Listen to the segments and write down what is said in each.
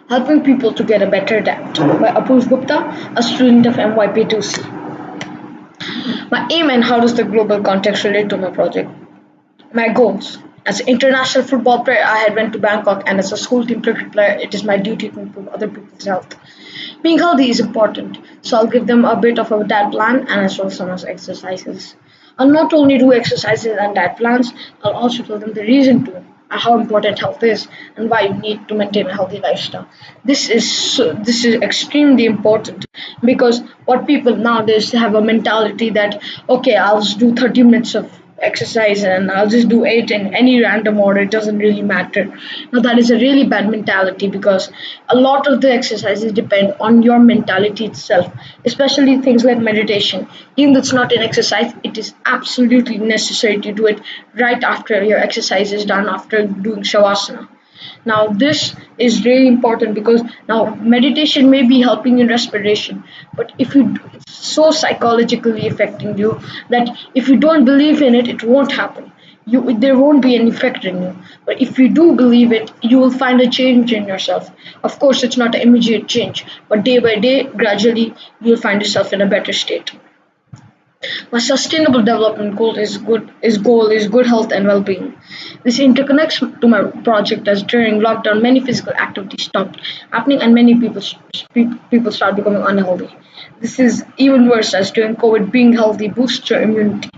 Helping People to Get a Better Diet by Apoorv Gupta, a student of MYP 2C. My aim and how does the global context relate to my project? My goals. As an international football player, I had went to Bangkok, and as a school team cricket player, it is my duty to improve other people's health. Being healthy is important, so I'll give them a bit of a diet plan and as well some exercises. I'll not only do exercises and diet plans, I'll also tell them the reason to and how important health is and why you need to maintain a healthy lifestyle. This is extremely important because what people nowadays have a mentality that okay, I'll just do 30 minutes of exercise and I'll just do it in any random order. It doesn't really matter. Now that is a really bad mentality because a lot of the exercises depend on your mentality itself, especially things like meditation. Even though it's not an exercise, it is absolutely necessary to do it right after your exercise is done after doing shavasana. Now, this is really important because now meditation may be helping in respiration, but if you it's so psychologically affecting you that if you don't believe in it, it won't happen. There won't be an effect in you. But if you do believe it, you will find a change in yourself. Of course, it's not an immediate change, but day by day, gradually, you'll find yourself in a better state. My sustainable development goal is good health and well-being. This interconnects to my project as during lockdown many physical activities stopped happening and many people start becoming unhealthy. This is even worse as during COVID being healthy boosts your immunity.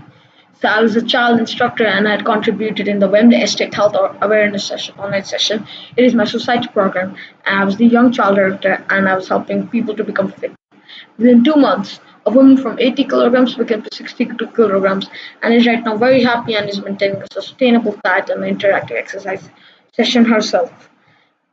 So I was a child instructor and I had contributed in the Wembley Estate Health Awareness session, online session. It is my society program and I was the young child director and I was helping people to become fit. Within 2 months, a woman from 80 kilograms became to 62 kilograms and is right now very happy and is maintaining a sustainable diet and interactive exercise session herself.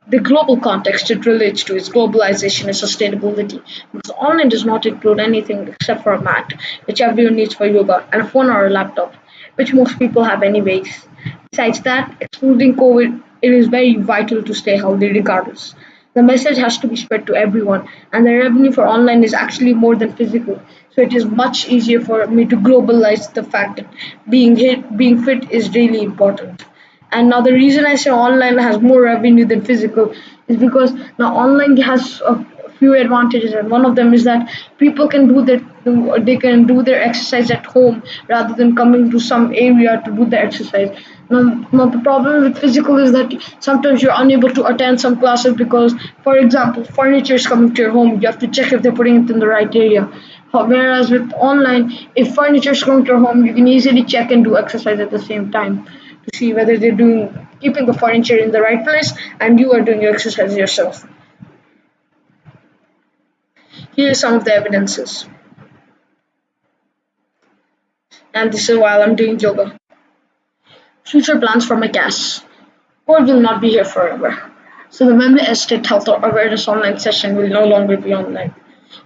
The global context it relates to is globalization and sustainability because online does not include anything except for a mat, which everyone needs for yoga, and a phone or a laptop, which most people have anyways. Besides that, excluding COVID, it is very vital to stay healthy regardless. The message has to be spread to everyone, and the revenue for online is actually more than physical. So it is much easier for me to globalize the fact that being fit is really important. And now the reason I say online has more revenue than physical is because now online has a few advantages, and one of them is that people can they can do their exercise at home rather than coming to some area to do the exercise. Now the problem with physical is that sometimes you're unable to attend some classes because, for example, furniture is coming to your home. You have to check if they're putting it in the right area. Whereas with online, if furniture is coming to your home, you can easily check and do exercise at the same time to see whether they're doing keeping the furniture in the right place and you are doing your exercise yourself. Here are some of the evidences, and this is while I'm doing yoga. Future plans for my cast. God will not be here forever. So the Wembley Estate Health Awareness online session will no longer be online.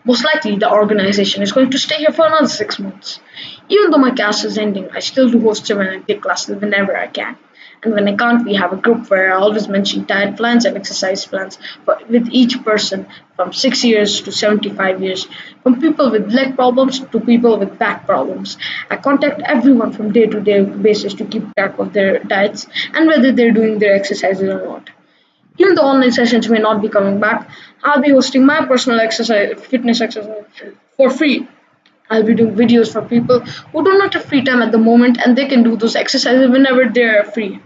Most likely, the organization is going to stay here for another 6 months. Even though my cast is ending, I still do host them and I take classes whenever I can. And when I can't, we have a group where I always mention diet plans and exercise plans with each person from 6 years to 75 years, from people with leg problems to people with back problems. I contact everyone from day to day basis to keep track of their diets and whether they're doing their exercises or not. Even though online sessions may not be coming back, I'll be hosting my personal fitness exercise for free. I'll be doing videos for people who do not have free time at the moment and they can do those exercises whenever they're free.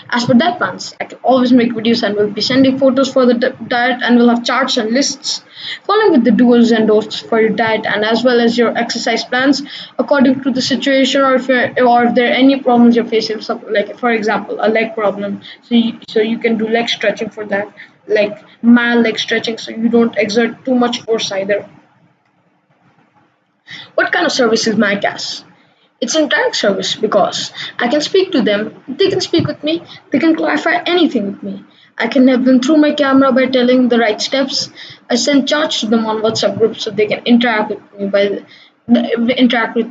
As for diet plans, I can always make videos and will be sending photos for the diet and we'll have charts and lists. Following with the do's and don'ts for your diet and as well as your exercise plans according to the situation or if there are any problems you're facing, like for example a leg problem. So you can do leg stretching for that, like mild leg stretching so you don't exert too much force either. What kind of service is MyCast? It's an direct service because I can speak to them, they can speak with me, they can clarify anything with me. I can help them through my camera by telling the right steps. I send charts to them on WhatsApp groups so they can interact with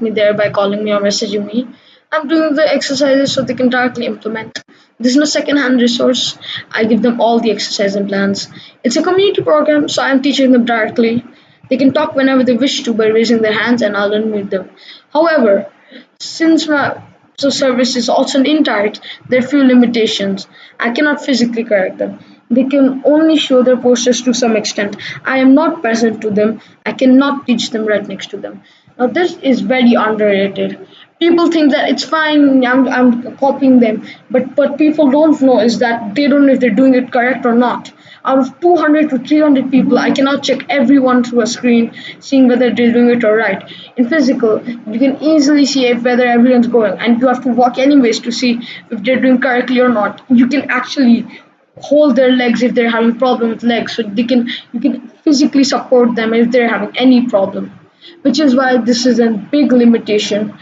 me there by calling me or messaging me. I'm doing the exercises so they can directly implement. There's no second-hand resource. I give them all the exercise and plans. It's a community program, so I'm teaching them directly. They can talk whenever they wish to by raising their hands and I'll unmute them. However, since my service is also indirect, there are few limitations. I cannot physically correct them. They can only show their posters to some extent. I am not present to them. I cannot teach them right next to them. Now this is very underrated. People think that it's fine, I'm copying them, but what people don't know is that they don't know if they're doing it correct or not. Out of 200 to 300 people, I cannot check everyone through a screen, seeing whether they're doing it all right. In physical, you can easily see if whether everyone's going, and you have to walk anyways to see if they're doing correctly or not. You can actually hold their legs if they're having problem with legs, so they can you can physically support them if they're having any problem, which is why this is a big limitation,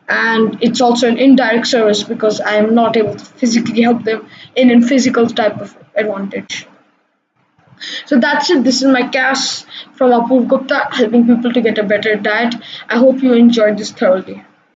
and it's also an indirect service because I am not able to physically help them in a physical type of advantage. So that's it. This is my cast from Apoorv Gupta, helping people to get a better diet. I hope you enjoyed this thoroughly.